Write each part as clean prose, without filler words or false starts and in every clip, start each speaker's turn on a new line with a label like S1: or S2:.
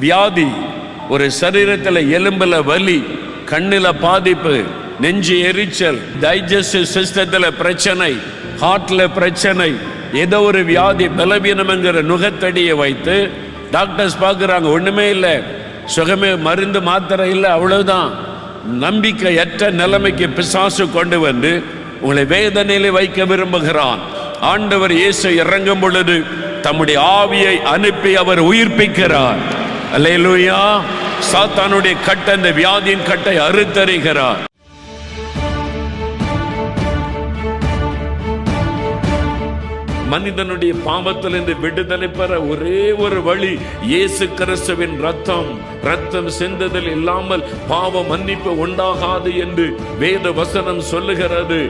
S1: வியாதி, ஒரு சரீரத்தில் எலும்புல வலி, கண்ணில பாதிப்பு, நெஞ்சு எரிச்சல், டைஜஸ்டிவ் சிஸ்டத்தில் பிரச்சனை, ஹார்ட்ல பிரச்சனை, ஏதோ ஒரு வியாதி, பலவீனம்ங்கிற நுகத்தடியை வைத்து டாக்டர்ஸ் பார்க்குறாங்க, ஒண்ணுமே இல்லை, சுகமே, மருந்து மாத்திரை இல்லை, அவ்வளவுதான். நம்பிக்கையற்ற நிலைமைக்கு பிசாசு கொண்டு வந்து உங்களை வேதனையிலே வைக்க விரும்புகிறான். ஆண்டவர் இயேசு இறங்கும் பொழுது தம்முடைய ஆவியை அனுப்பி அவர் உயிர்ப்பிக்கிறார். அல்லேலூயா. சாத்தானுடைய கட்டை, அந்த வியாதியின் கட்டை அறுத்தறிகிறார். மனிதனுடைய பாவத்திலிருந்து விடுதலை பெற ஒரே ஒரு வழி இயேசு கிறிஸ்துவின் ரத்தம். ரத்தம் சிந்துதல் இல்லாமல் பாவ மன்னிப்பு உண்டாகாது என்று வேத வசனம் சொல்லுகிறது.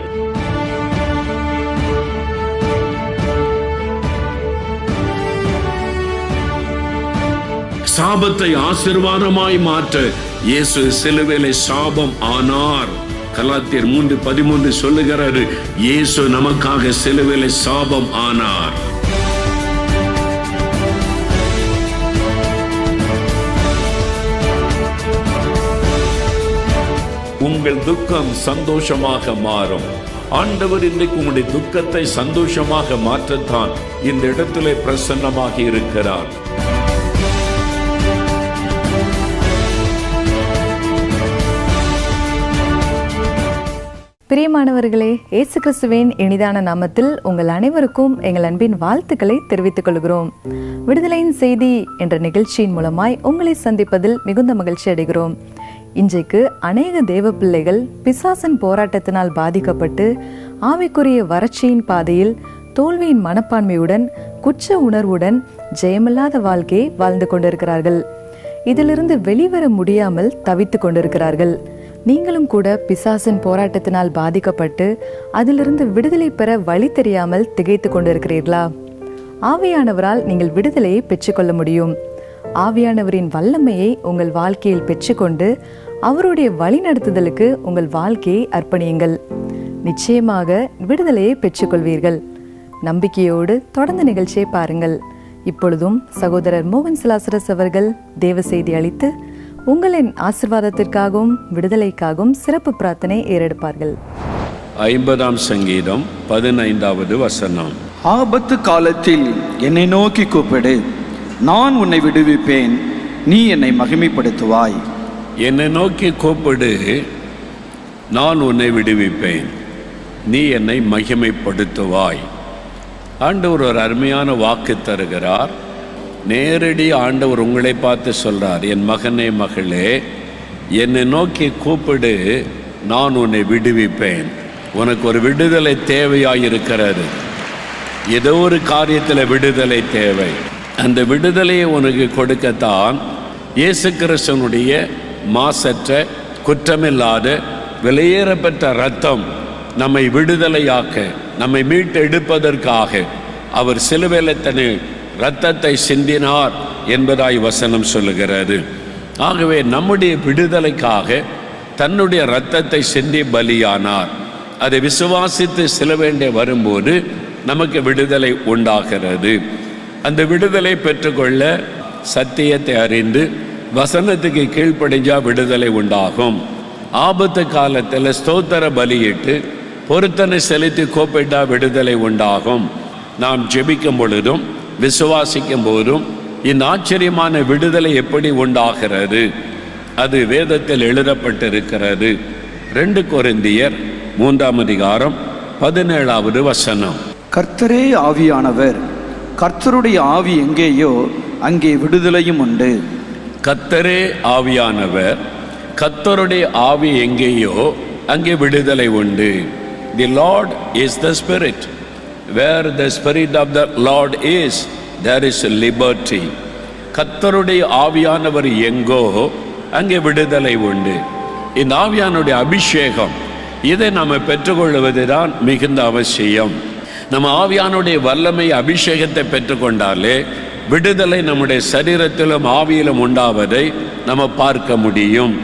S1: சாபத்தை ஆசீர்வாதமாய் மாற்ற இயேசு சிலுவையிலே சாபம் ஆனார். கலாத்தியர் 3:13 சொல்லுகிறாரு, இயேசு நமக்காக சிலுவையிலே சாபம் ஆனார். உங்கள் துக்கம் சந்தோஷமாக மாறும். ஆண்டவர் இன்றைக்கு உங்களுடைய துக்கத்தை சந்தோஷமாக மாற்றத்தான் இந்த இடத்திலே பிரசன்னமாக இருக்கிறார்.
S2: பிரியமானவர்களே, இயேசு கிறிஸ்துவின் இனிதான நாமத்தில் உங்கள் அனைவருக்கும் எங்கள் அன்பின் வாழ்த்துக்களை தெரிவித்துக் கொள்கிறோம். விடுதலையின் செய்தி என்ற நிகழ்ச்சியின் மூலமாய் உங்களை சந்திப்பதில் மிகுந்த மகிழ்ச்சி அடைகிறோம். இன்றைக்கு அநேக தேவ பிள்ளைகள் பிசாசின் போராட்டத்தினால் பாதிக்கப்பட்டு ஆவிக்குரிய வறட்சியின் பாதையில் தோல்வியின் மனப்பான்மையுடன் குற்ற உணர்வுடன் ஜெயமில்லாத வாழ்க்கையை வாழ்ந்து கொண்டிருக்கிறார்கள். இதிலிருந்து வெளிவர முடியாமல் தவித்து கொண்டிருக்கிறார்கள். நீங்களும் கூட பிசாசின் போராட்டத்தினால் பாதிக்கப்பட்டு அதிலிருந்து விடுதலை பெற வழி தெரியாமல் திகைத்து கொண்டிருக்கிறீர்களா? ஆவியானவரால் நீங்கள் விடுதலையை பெற்றுக்கொள்ள முடியும். ஆவியானவரின் வல்லமையை உங்கள் வாழ்க்கையில் பெற்றுக்கொண்டு அவருடைய வழி நடத்துதலுக்கு உங்கள் வாழ்க்கையை அர்ப்பணியுங்கள். நிச்சயமாக விடுதலையை பெற்றுக்கொள்வீர்கள். நம்பிக்கையோடு தொடர்ந்து நிகழ்ச்சியை பாருங்கள். இப்பொழுதும் சகோதரர் மோகன் சிலாசரஸ் அவர்கள் தேவ செய்தி அளித்து உங்களின் ஆசீர்வாதத்திற்காகவும் விடுதலைக்காகவும் சிறப்பு பிரார்த்தனை ஏறெடுப்பார்கள்.
S1: 50ஆம் சங்கீதம் 15வது வசனம்.
S3: ஆபத்து காலத்தில் என்னை நோக்கி கூப்பிடு, நான் உன்னை விடுவிப்பேன், நீ என்னை மகிமைப்படுத்துவாய்.
S1: என்னை நோக்கி கூப்பிடு, நான் உன்னை விடுவிப்பேன், நீ என்னை மகிமைப்படுத்துவாய். ஆண்டவர் ஒரு அருமையான வாக்கு தருகிறார். நேரடி ஆண்டவர் உங்களை பார்த்து சொல்றார், என் மகனே மகளே, என்னை நோக்கி கூப்பிடு, நான் உன்னை விடுவிப்பேன். உனக்கு ஒரு விடுதலை தேவையாயிருக்கிறது. ஏதோ ஒரு காரியத்தில் விடுதலை தேவை. அந்த விடுதலையை உனக்கு கொடுக்கத்தான் இயேசு கிறிஸ்துவினுடைய மாசற்ற குற்றமில்லாத விலையேறப்பட்ட இரத்தம் நம்மை விடுதலையாக்க, நம்மை மீட்டு எடுப்பதற்காக அவர் சிலுவையிலே தன் இரத்தத்தை சிந்தினார் என்பதாய் வசனம் சொல்லுகிறது. ஆகவே நம்முடைய விடுதலைக்காக தன்னுடைய இரத்தத்தை சிந்தி பலியானார். அதை விசுவாசித்து சிலுவையிலே வரும்போது நமக்கு விடுதலை உண்டாகிறது. அந்த விடுதலை பெற்றுக்கொள்ள சத்தியத்தை அறிந்து வசனத்துக்கு கீழ்ப்படிஞ்சா விடுதலை உண்டாகும். ஆபத்து காலத்தில் ஸ்தோத்திர பலியிட்டு பொருத்தனை செலுத்தி கூப்பிட்டா விடுதலை உண்டாகும். நாம் ஜெபிக்கும் பொழுதும் விசுவாசிக்கும் போதும் இந்த ஆச்சரியமான விடுதலை எப்படி உண்டாகிறது? அது வேதத்தில் எழுதப்பட்டிருக்கிறது. 2 கொரிந்தியர் 3ஆம் அதிகாரம் 17வது வசனம்.
S3: கர்த்தரே ஆவியானவர், கர்த்தருடைய ஆவி எங்கேயோ அங்கே விடுதலையும் உண்டு.
S1: கர்த்தரே ஆவியானவர், கர்த்தருடைய ஆவி எங்கேயோ அங்கே விடுதலை உண்டு. The Lord is the Spirit. Where the Spirit of the Lord is, there is liberty. கர்த்தருடைய ஆவியானவர் எங்கோ அங்கே விடுதலை உண்டு. இந்த ஆவியானுடைய அபிஷேகம், இதை நாம் பெற்றுக்கொள்வதுதான் மிகுந்த அவசியம். நம்ம ஆவியானுடைய வல்லமை அபிஷேகத்தை பெற்றுக்கொண்டாலே விடுதலை நம்முடைய சரீரத்திலும் ஆவியிலும் உண்டாவதை நம்ம பார்க்க முடியும்.